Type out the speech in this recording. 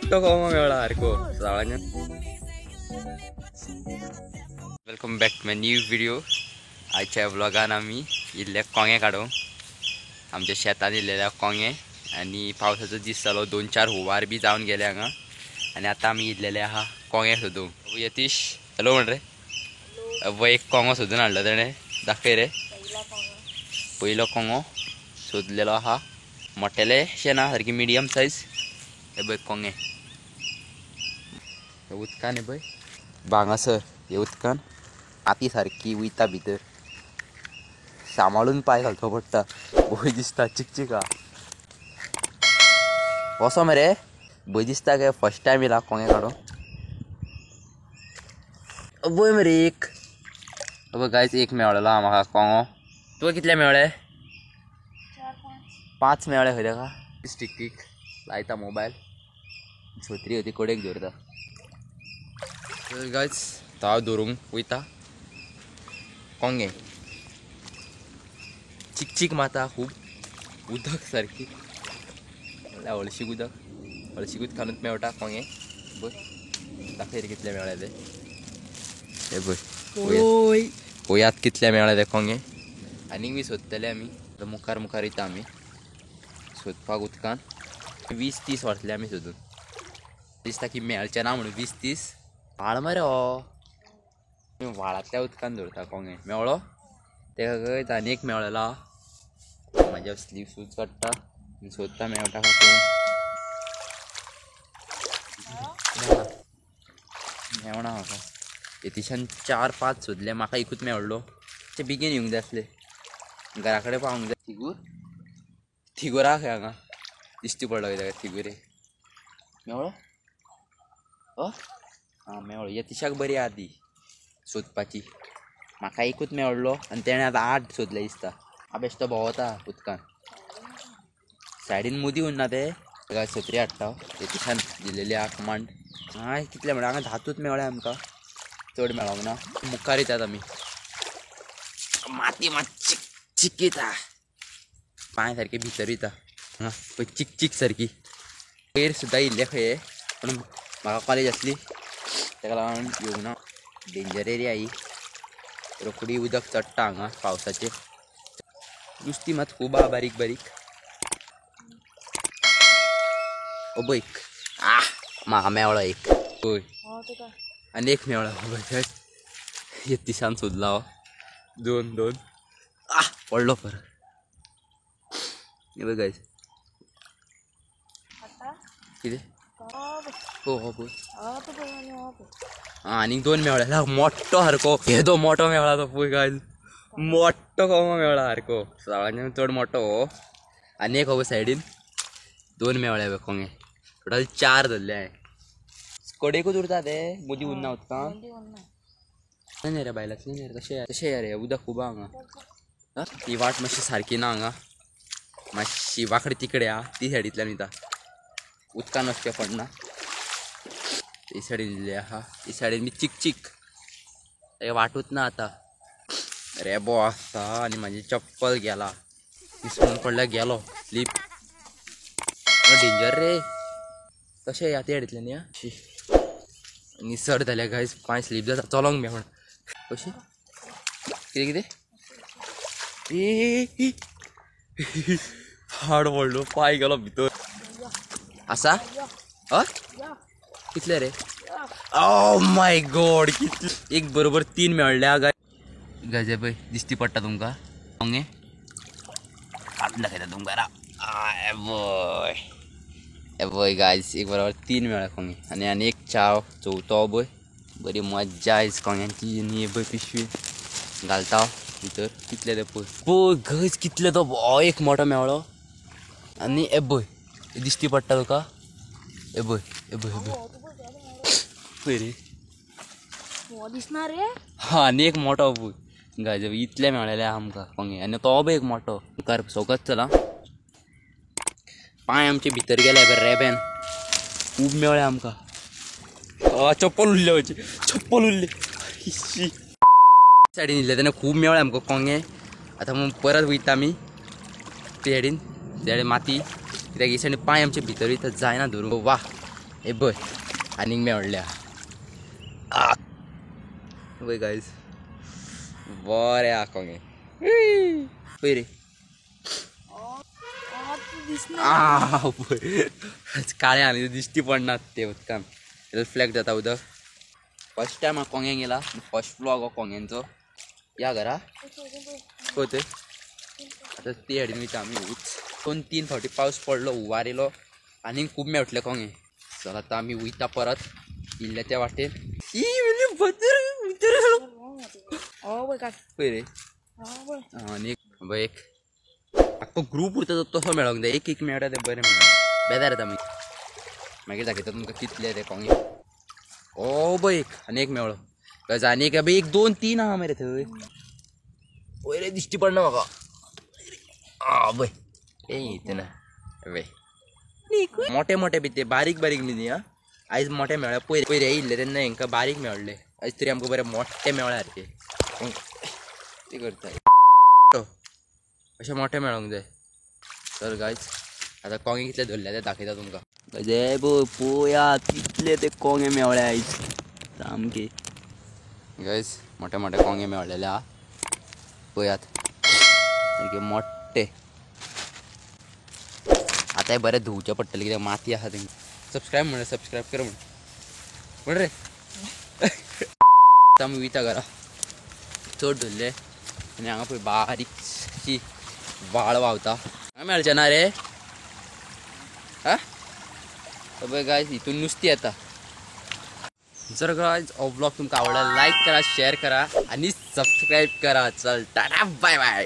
मोठो कोंगो मेळ्ळा सारको साळांनी. Welcome back to my new video. आजच्या ब्लॉगान आम्ही इल्ले कोंगे काडूंक आमच्या शेतान इल्लेल्या कोंगे आणि पावसाचो दीस जालो 2-4 हुंवार बी जावन गेले हांगा आणि आता आम्ही इल्लेले आहा कोंगे सोदूंक. यतीश हॅलो म्हण रे. एक कोंगो सोदून हाडलो तेणे दाखय रे. पयलो कोंगो सोदलेलो आहा मोठेले शेना सारकी मिडियम सायज. हे पळय कोंगे उदकान हे पळय बांगासर हे उदकान आती सारकी वयता भितर. सांबाळून पांय घालचो पडटा. भंय दिसता चिकचिका कसो मरे भंय दिसता काय. फर्स्ट टायम येयला कोंगे काडूंक. पळय मरे एक गायज एक मेळ्ळलो हा म्हाका कोंगो. तुका कितले मेळ्ळे? 5 मेळ्ळे खंय तेका. स्टिकीक लायता मोबायल छत्री होती कडेक दवरता. गायज हांव धरूंक वयता कोंगे. चिक माता खूब उदक सारकी हळशीक उदक हळशीक उदकानूच मेळटा कोंगे. पळय दाखय रे कितले मेळ्ळे ते. हे पळय पळयात कितले मेळ्ळे ते कोंगे. आनीक बी सोदतले आमी. मुखार वयता आमी सोदपाक उदकान. 20-30 वरतले आमी सोदून. दिसता की मेळचे ना म्हणून 20-30 व्हाळ मरे हो. व्हाळांतल्या उदकान धरता कोंगे. मेवळो तेका खंयच आनी एक मेळ्ळेलो. म्हाज्या स्लीव शूज काडटा सोदता मेळटा का मेवना म्हाका. यतीशान 4-5 सोदले म्हाका एकूच मेळ्ळो. ते बेगीन येवंक जाय आसले घरा कडेन पावूंक जाय. थिगूर आहा खंय हांगा दिश्टी पडलो कित्याक थिगुरे मेवळो. आं मेवळो. यतीशाक बरी आहा ती सोदपाची. म्हाका एकूच मेळ्ळो आनी तेणें आतां 8 सोदले दिसता. हांव बेश्टो भोंवता उदकान. सायडीन मुदी उरना ते छत्री हाडटा यतीशान दिलेली आहा कमांड. हांवें कितले म्हळ्यार हांगा 10 मेळ्ळे आमकां. चड मेळोंक ना. मुखार येतात आमी. माती मात चिक येता पांय सारके भितर वयता. हां पळय चिक सारकी. वयर सुद्दां इल्ले खंय पूण म्हाका कॉलेज आसली तेका लागून येवंक ना. डेंजर एरिया ही. रोखडी उदक चडटा हांगा पावसाचें. नुस्तीं मात खूब आहा बारीक बारीक. पळय म्हाका मेळ्ळो एक. पळय आनी एक मेळ्ळो पळय. यतीशान सोदला हो. 2 पडलो पर. हे पळय गायज कितें हो पळय. आनीक 2 मेळ्ळे मोठो सारको. येदो मोठो मेळ्ळा तो पळय गायज. मोठो कोंगो मेळ्ळा सारको साळाच्यान चड मोठो हो. आनी एक हो पळय सायडीन 2 मेळ्ळे पळय कोंगे. टोटल 4 धरले हांवें. कडेकूच उरता ते मुदी उरना उदकान. न्ही रे बायलांतली न्ही रे तशें या रे उदक खूब हांगा. ही वाट मातशी सारकी ना हांगा. मातशी वांकडी तिकडे आहा ती सायडींतल्यान वयता. उदकान वचचें पडना. ही सायडीन इल्ली आहा. ही सायडीन बी चिक वाटूच ना आतां. रेबो आसता आनी म्हाजी चप्पल गेला. इसवून पडल्यार गेलो स्लीप. डेंजर रे. कशें या ते सायडींतल्यान या निसर जाल्यार गायज पांय स्लीप जाता. चलोंक मेळना. कशी कितें हाड पडलो पांय गेलो भितर. आसा कितले रे. ओ माय गॉड कितले. एक बरोबर 3 मेळ्ळ्या गायज. हे पळय दिश्टी पडटा तुमकां कोंगे. हात दाखयता तुमकां. हे पळय गायज एक बरोबर 3 मेळ्ळे कोंगे. आनी एक चवथो पळय. बरी मज्जा आयज कोंग्यांची. आनी हे पळय पिशवी घालता भितर. कितले ते पळय गायज कितले तो एक मोठो मेळ्ळो. आनी हे पळय दिश्टी पडटा तुका. हे पळय पळय रे दिसना रे. हा आनी एक मोठो पळय गायज. इतले मेळ्ळेले आमकां कोंगे. आनी तो पळय एक मोठो. मुखार सोगत चला. पांय आमचे भितर गेले रेब्यान. खूब मेळ्ळे आमकां. चप्पल उरले सायडीन इल्ले तेन्ना खूब मेळ्ळे आमकां कोंगे. आतां मग परत वयता आमी ते सायडीन माती कित्याक ही सायडीन पांय आमचे भितर वयता जायना धरूंक. वा हे बघ आनीक मेवडल्या बघ गाईज बरे आकोंगे पय रे काळे आणि दिश्टी पडणार ते उदकान रिफ्लेक्ट जाता उदक फर्स्ट टाइम हांव कोंग्यान गेला फर्स्ट व्लॉग हो कोंग्यांचो या घरा होते आता ते हाडून वयता आमी 2-3 फावटी पावस पडलो हुंवार येयलो आनी खूब मेवटले कोंगे चल आतां आमी वयता परत इल्ल्या त्या वाटेन पय रे आनी एक आख्खो ग्रूप उरता तो तसो मेळोंक जाय एक मेळटा ते बरें मेळना बेजार येता मागीर दाखयता तुमकां कितले ते कोंगे ओ बघ आनी एक मेवळो गज आनी एक 1-2-3 आहा मरे थंय पय रे दिश्टी पडना म्हाका बय ए इतना बय मोठे मोठे बी ते बारीक बारीक बी न्ही आयज मोठे मेळ्ळे पयरे येयल्ले तेन्ना हांकां बारीक मेळ्ळे आयज तरी आमकां बरे मोठे मेळ्ळे सारके ते करता अशें मोठे मेळोंक जाय चल गायज आतां कोंगे कितले धरले ते दाखयता तुमकां जे पळयात कितले ते कोंगे मेवळे आयज सामके गायज मोठे मोठे कोंगे मेवळलेले आहा पळयात सारके मोठे आतां बरें धुवचें पडटलें कित्याक माती आहा थंय सबस्क्रायब कर म्हण रे आतां आमी वयता घरा चड धरले आनी हांगा पळय बारीकशी व्हाळ व्हांवता हांगा मेळचें ना रे हा पळय गायज हितून नुस्तीं येता जर गायज हो ब्लॉग तुमकां आवडला लायक करा शेअर करा आणि सबस्क्राईब करा चल टाटा बाय बाय